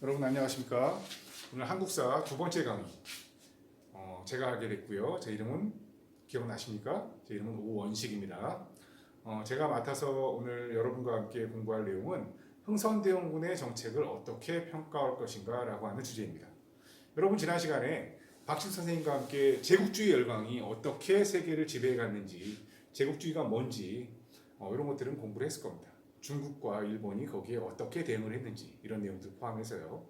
여러분 안녕하십니까? 오늘 한국사 두 번째 강의 제가 하게 됐고요. 제 이름은 기억나십니까? 제 이름은 오원식입니다. 제가 맡아서 오늘 여러분과 함께 공부할 내용은 흥선대원군의 정책을 어떻게 평가할 것인가 라고 하는 주제입니다. 여러분 지난 시간에 박식 선생님과 함께 제국주의 열강이 어떻게 세계를 지배해 갔는지, 제국주의가 뭔지 이런 것들은 공부를 했을 겁니다. 중국과 일본이 거기에 어떻게 대응을 했는지 이런 내용들 포함해서요.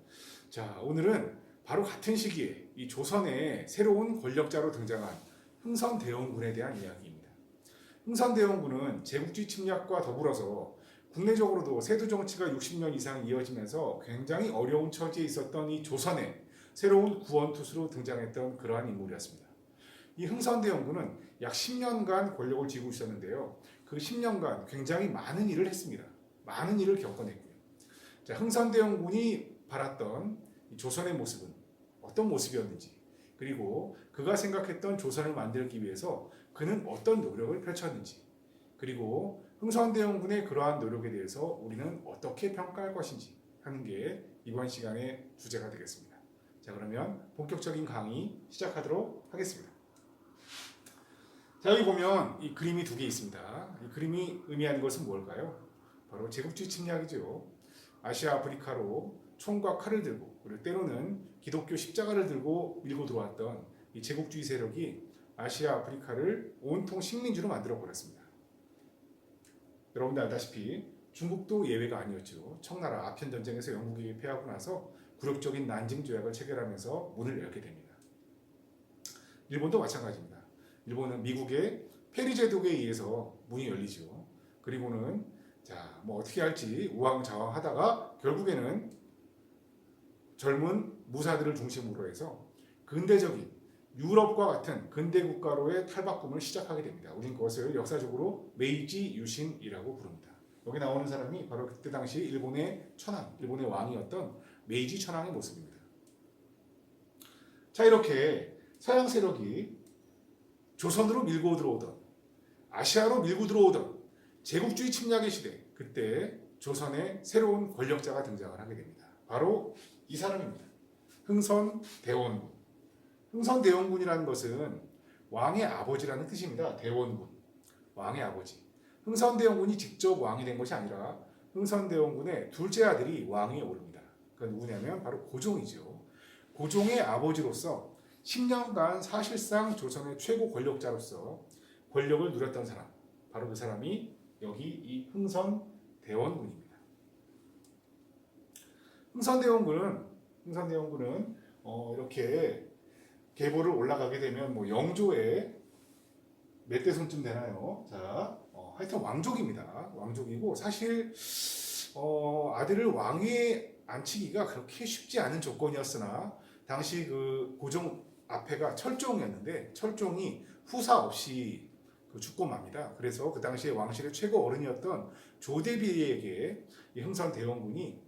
자, 오늘은 바로 같은 시기에 이 조선의 새로운 권력자로 등장한 흥선대원군에 대한 이야기입니다. 흥선대원군은 제국주의 침략과 더불어서 국내적으로도 세도 정치가 60년 이상 이어지면서 굉장히 어려운 처지에 있었던 이 조선의 새로운 구원투수로 등장했던 그러한 인물이었습니다. 이 흥선대원군은 약 10년간 권력을 쥐고 있었는데요. 그 10년간 굉장히 많은 일을 했습니다. 많은 일을 겪어냈고요. 자, 흥선대원군이 바랐던 조선의 모습은 어떤 모습이었는지, 그리고 그가 생각했던 조선을 만들기 위해서 그는 어떤 노력을 펼쳤는지, 그리고 흥선대원군의 그러한 노력에 대해서 우리는 어떻게 평가할 것인지 하는 게 이번 시간의 주제가 되겠습니다. 자, 그러면 본격적인 강의 시작하도록 하겠습니다. 자, 여기 보면 이 그림이 두 개 있습니다. 이 그림이 의미하는 것은 뭘까요? 바로 제국주의 침략이죠. 아시아 아프리카로 총과 칼을 들고, 그리고 때로는 기독교 십자가를 들고 밀고 들어왔던 이 제국주의 세력이 아시아 아프리카를 온통 식민지로 만들어 버렸습니다. 여러분들 알다시피 중국도 예외가 아니었죠. 청나라 아편 전쟁에서 영국에게 패하고 나서 굴욕적인 난징 조약을 체결하면서 문을 열게 됩니다. 일본도 마찬가지입니다. 일본은 미국의 페리 제독에 의해서 문이 열리죠. 그리고는 어떻게 할지 우왕좌왕하다가 결국에는 젊은 무사들을 중심으로 해서 근대적인 유럽과 같은 근대 국가로의 탈바꿈을 시작하게 됩니다. 우린 그것을 역사적으로 메이지 유신이라고 부릅니다. 여기 나오는 사람이 바로 그때 당시 일본의 천황, 일본의 왕이었던 메이지 천황의 모습입니다. 자, 이렇게 서양 세력이 조선으로 밀고 들어오던, 아시아로 밀고 들어오던 제국주의 침략의 시대, 그때 조선의 새로운 권력자가 등장을 하게 됩니다. 바로 이 사람입니다. 흥선대원군. 흥선대원군이라는 것은 왕의 아버지라는 뜻입니다. 대원군, 왕의 아버지. 흥선대원군이 직접 왕이 된 것이 아니라 흥선대원군의 둘째 아들이 왕위에 오릅니다. 그건 누구냐면 바로 고종이죠. 고종의 아버지로서 10년간 사실상 조선의 최고 권력자로서 권력을 누렸던 사람, 바로 그 사람이 여기 이 흥선대원군입니다. 흥선대원군은 이렇게 계보를 올라가게 되면 영조에 몇 대손쯤 되나요? 자, 하여튼 왕족입니다. 왕족이고 사실 아들을 왕위에 앉히기가 그렇게 쉽지 않은 조건이었으나 당시 그 고종 앞에가 철종이었는데 철종이 후사 없이 죽고 맙니다. 그래서 그 당시에 왕실의 최고 어른이었던 조대비에게 이 흥선대원군이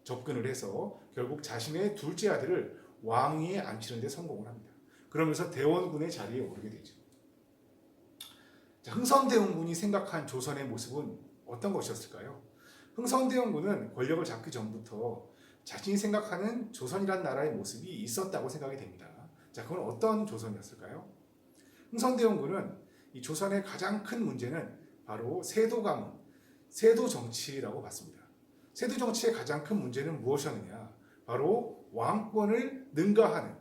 접근을 해서 결국 자신의 둘째 아들을 왕위에 앉히는 데 성공을 합니다. 그러면서 대원군의 자리에 오르게 되죠. 자, 흥선대원군이 생각한 조선의 모습은 어떤 것이었을까요? 흥선대원군은 권력을 잡기 전부터 자신이 생각하는 조선이란 나라의 모습이 있었다고 생각이 됩니다. 자, 그건 어떤 조선이었을까요? 흥선대원군은 이 조선의 가장 큰 문제는 바로 세도 가문, 세도 정치라고 봤습니다. 세도 정치의 가장 큰 문제는 무엇이었느냐? 바로 왕권을 능가하는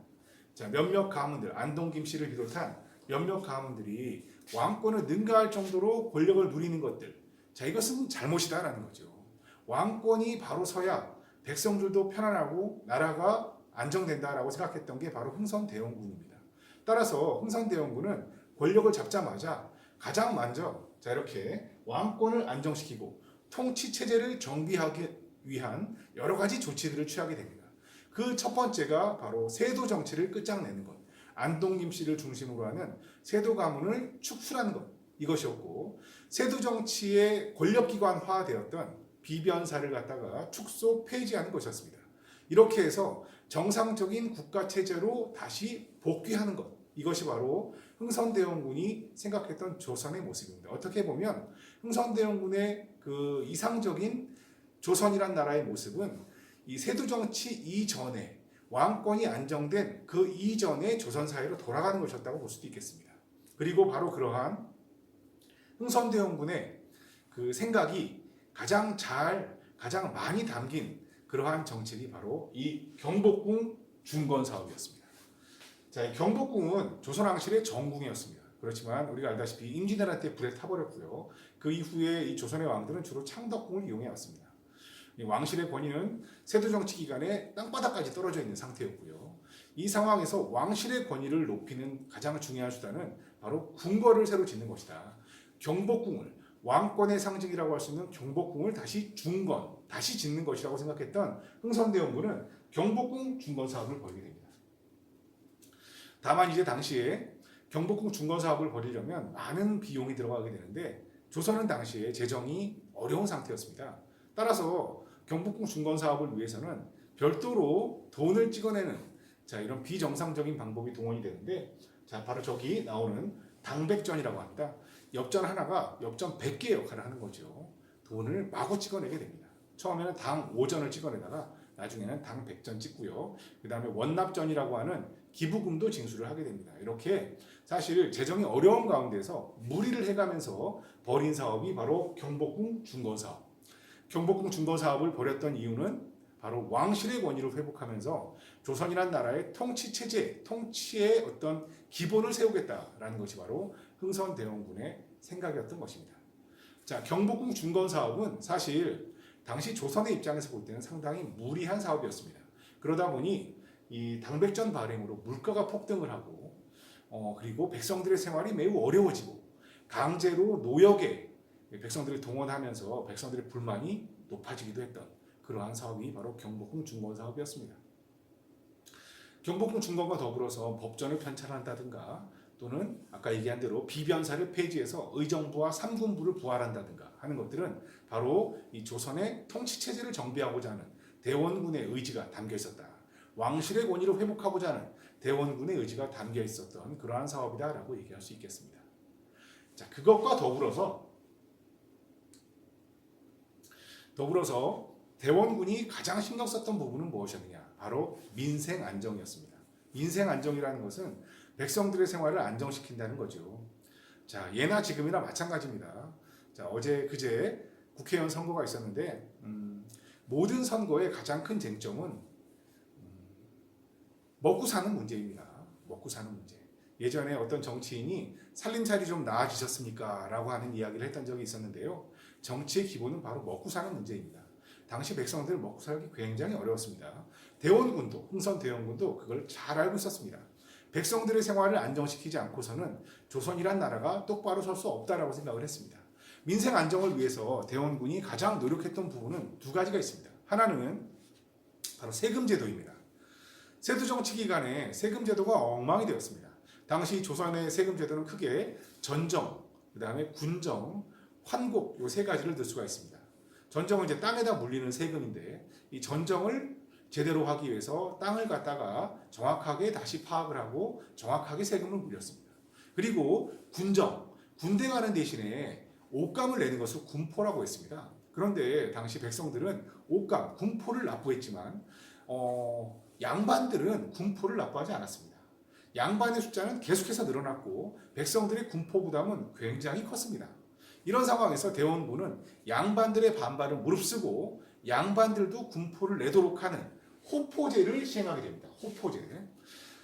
몇몇 가문들, 안동 김씨를 비롯한 몇몇 가문들이 왕권을 능가할 정도로 권력을 누리는 것들. 자, 이것은 잘못이다라는 거죠. 왕권이 바로 서야 백성들도 편안하고 나라가 안정된다라고 생각했던 게 바로 흥선대원군입니다. 따라서 흥선대원군은 권력을 잡자마자 가장 먼저 이렇게 왕권을 안정시키고 통치 체제를 정비하기 위한 여러 가지 조치들을 취하게 됩니다. 그 첫 번째가 바로 세도 정치를 끝장내는 것, 안동 김씨를 중심으로 하는 세도 가문을 축출하는 것, 이것이었고, 세도 정치의 권력기관화되었던 비변사를 갖다가 축소 폐지하는 것이었습니다. 이렇게 해서 정상적인 국가 체제로 다시 복귀하는 것, 이것이 바로 흥선대원군이 생각했던 조선의 모습입니다. 어떻게 보면 흥선대원군의 그 이상적인 조선이란 나라의 모습은 이 세도 정치 이전에 왕권이 안정된 그 이전의 조선 사회로 돌아가는 것이었다고 볼 수도 있겠습니다. 그리고 바로 그러한 흥선대원군의 그 생각이 가장 많이 담긴 그러한 정책이 바로 이 경복궁 중건 사업이었습니다. 자, 이 경복궁은 조선왕실의 정궁이었습니다. 그렇지만 우리가 알다시피 임진왜란때 불에 타버렸고요. 그 이후에 이 조선의 왕들은 주로 창덕궁을 이용해 왔습니다. 이 왕실의 권위는 세도 정치 기간에 땅바닥까지 떨어져 있는 상태였고요. 이 상황에서 왕실의 권위를 높이는 가장 중요한 수단은 바로 궁궐을 새로 짓는 것이다. 경복궁을 왕권의 상징이라고 할 수 있는 경복궁을 다시 짓는 것이라고 생각했던 흥선대원군은 경복궁 중건 사업을 벌이게 됩니다. 다만 이제 당시에 경복궁 중건 사업을 벌이려면 많은 비용이 들어가게 되는데 조선은 당시에 재정이 어려운 상태였습니다. 따라서 경복궁 중건 사업을 위해서는 별도로 돈을 찍어내는 이런 비정상적인 방법이 동원이 되는데 바로 저기 나오는 당백전이라고 합니다. 엽전 하나가 엽전 100개 역할을 하는 거죠. 돈을 마구 찍어내게 됩니다. 처음에는 당 5전을 찍어내다가 나중에는 당 100전 찍고요. 그 다음에 원납전이라고 하는 기부금도 징수를 하게 됩니다. 이렇게 사실 재정이 어려운 가운데서 무리를 해가면서 벌인 사업이 바로 경복궁 중건 사업. 경복궁 중건 사업을 벌였던 이유는 바로 왕실의 권위를 회복하면서 조선이란 나라의 통치 체제, 통치의 어떤 기본을 세우겠다라는 것이 바로 흥선대원군의 생각이었던 것입니다. 자, 경복궁 중건 사업은 사실 당시 조선의 입장에서 볼 때는 상당히 무리한 사업이었습니다. 그러다 보니 이 당백전 발행으로 물가가 폭등을 하고 그리고 백성들의 생활이 매우 어려워지고 강제로 노역에 백성들을 동원하면서 백성들의 불만이 높아지기도 했던 그러한 사업이 바로 경복궁 중건 사업이었습니다. 경복궁 중건과 더불어서 법전을 편찬한다든가 또는 아까 얘기한 대로 비변사를 폐지해서 의정부와 삼군부를 부활한다든가 하는 것들은 바로 이 조선의 통치체제를 정비하고자 하는 대원군의 의지가 담겨 있었다. 왕실의 권위를 회복하고자 하는 대원군의 의지가 담겨 있었던 그러한 사업이다라고 얘기할 수 있겠습니다. 자, 그것과 더불어서 대원군이 가장 신경 썼던 부분은 무엇이었느냐? 바로 민생 안정이었습니다. 민생 안정이라는 것은 백성들의 생활을 안정시킨다는 거죠. 자, 예나 지금이나 마찬가지입니다. 자, 어제 그제 국회의원 선거가 있었는데 모든 선거의 가장 큰 쟁점은 먹고 사는 문제입니다. 먹고 사는 문제. 예전에 어떤 정치인이 살림살이 좀 나아지셨습니까? 라고 하는 이야기를 했던 적이 있었는데요. 정치의 기본은 바로 먹고 사는 문제입니다. 당시 백성들 먹고 살기 굉장히 어려웠습니다. 대원군도, 흥선대원군도 그걸 잘 알고 있었습니다. 백성들의 생활을 안정시키지 않고서는 조선이란 나라가 똑바로 설 수 없다라고 생각을 했습니다. 민생 안정을 위해서 대원군이 가장 노력했던 부분은 두 가지가 있습니다. 하나는 바로 세금 제도입니다. 세도 정치 기간에 세금 제도가 엉망이 되었습니다. 당시 조선의 세금 제도는 크게 전정, 그다음에 군정, 환곡 요 세 가지를 들 수가 있습니다. 전정은 이제 땅에다 물리는 세금인데 이 전정을 제대로 하기 위해서 땅을 갖다가 정확하게 다시 파악을 하고 정확하게 세금을 물렸습니다. 그리고 군정, 군대 가는 대신에 옷감을 내는 것을 군포라고 했습니다. 그런데 당시 백성들은 옷감, 군포를 납부했지만 양반들은 군포를 납부하지 않았습니다. 양반의 숫자는 계속해서 늘어났고 백성들의 군포 부담은 굉장히 컸습니다. 이런 상황에서 대원군은 양반들의 반발을 무릅쓰고 양반들도 군포를 내도록 하는 호포제를 시행하게 됩니다. 호포제.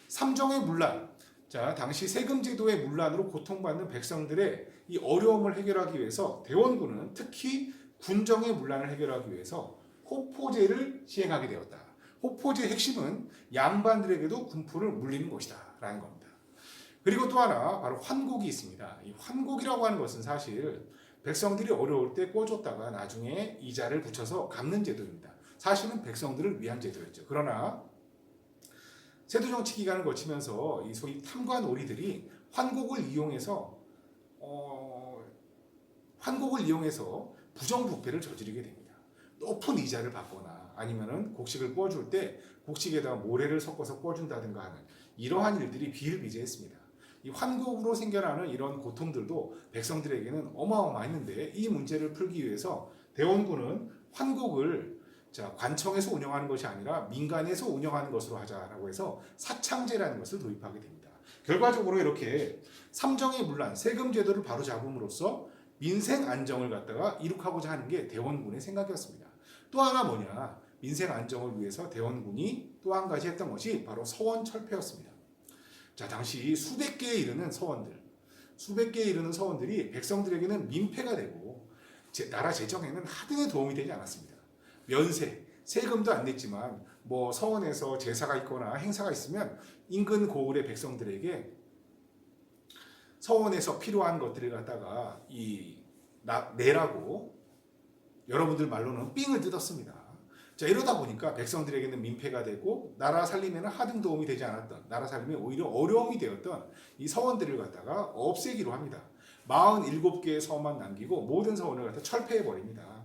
삼정의 문란. 자, 당시 세금 제도의 문란으로 고통받는 백성들의 이 어려움을 해결하기 위해서 대원군은 특히 군정의 문란을 해결하기 위해서 호포제를 시행하게 되었다. 호포제의 핵심은 양반들에게도 군포를 물리는 것이다 라는 겁니다. 그리고 또 하나 바로 환곡이 있습니다. 이 환곡이라고 하는 것은 사실 백성들이 어려울 때 꿔줬다가 나중에 이자를 붙여서 갚는 제도입니다. 사실은 백성들을 위한 제도였죠. 그러나 세도정치 기간을 거치면서 이 소위 탐관오리들이 환곡을 이용해서 부정부패를 저지르게 됩니다. 높은 이자를 받거나 아니면은 곡식을 꿔줄 때 곡식에다가 모래를 섞어서 꿔준다든가 하는 이러한 일들이 비일비재했습니다. 이 환곡으로 생겨나는 이런 고통들도 백성들에게는 어마어마했는데 이 문제를 풀기 위해서 대원군은 환곡을 자, 관청에서 운영하는 것이 아니라 민간에서 운영하는 것으로 하자라고 해서 사창제라는 것을 도입하게 됩니다. 결과적으로 이렇게 삼정의 문란, 세금 제도를 바로 잡음으로써 민생 안정을 갖다가 이룩하고자 하는 게 대원군의 생각이었습니다. 또 하나 뭐냐? 민생 안정을 위해서 대원군이 또 한 가지 했던 것이 바로 서원 철폐였습니다. 자, 당시 수백 개에 이르는 서원들이 백성들에게는 민폐가 되고 나라 재정에는 하등의 도움이 되지 않았습니다. 면세, 세금도 안 냈지만 뭐 서원에서 제사가 있거나 행사가 있으면 인근 고을의 백성들에게 서원에서 필요한 것들을 갖다가 내라고 여러분들 말로는 삥을 뜯었습니다. 자, 이러다 보니까 백성들에게는 민폐가 되고 나라 살림에는 하등 도움이 되지 않았던, 나라 살림에 오히려 어려움이 되었던 이 서원들을 갖다가 없애기로 합니다. 47개의 서원만 남기고 모든 서원을 갖다 철폐해 버립니다.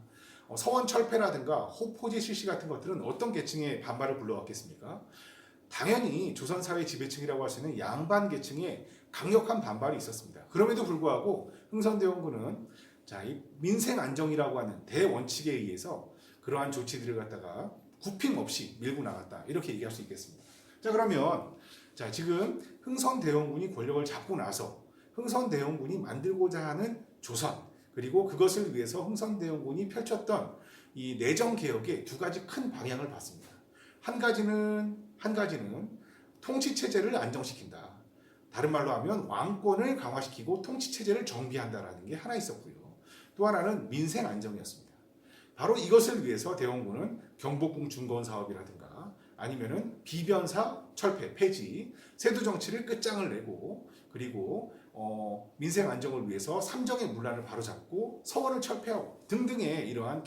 서원 철폐라든가 호포제 실시 같은 것들은 어떤 계층의 반발을 불러왔겠습니까? 당연히 조선사회 지배층이라고 할 수 있는 양반 계층의 강력한 반발이 있었습니다. 그럼에도 불구하고 흥선대원군은 자, 이 민생 안정이라고 하는 대원칙에 의해서 그러한 조치들을 갖다가 굽힘 없이 밀고 나갔다. 이렇게 얘기할 수 있겠습니다. 자, 그러면 자, 지금 흥선대원군이 권력을 잡고 나서 흥선대원군이 만들고자 하는 조선, 그리고 그것을 위해서 흥선대원군이 펼쳤던 이 내정개혁의 두 가지 큰 방향을 봤습니다. 한 가지는 통치체제를 안정시킨다. 다른 말로 하면 왕권을 강화시키고 통치체제를 정비한다라는 게 하나 있었고요. 또 하나는 민생 안정이었습니다. 바로 이것을 위해서 대원군은 경복궁 중건 사업이라든가 아니면은 비변사 철폐, 폐지, 세도 정치를 끝장을 내고 그리고 민생 안정을 위해서 삼정의 문란을 바로잡고 서원을 철폐하고 등등의 이러한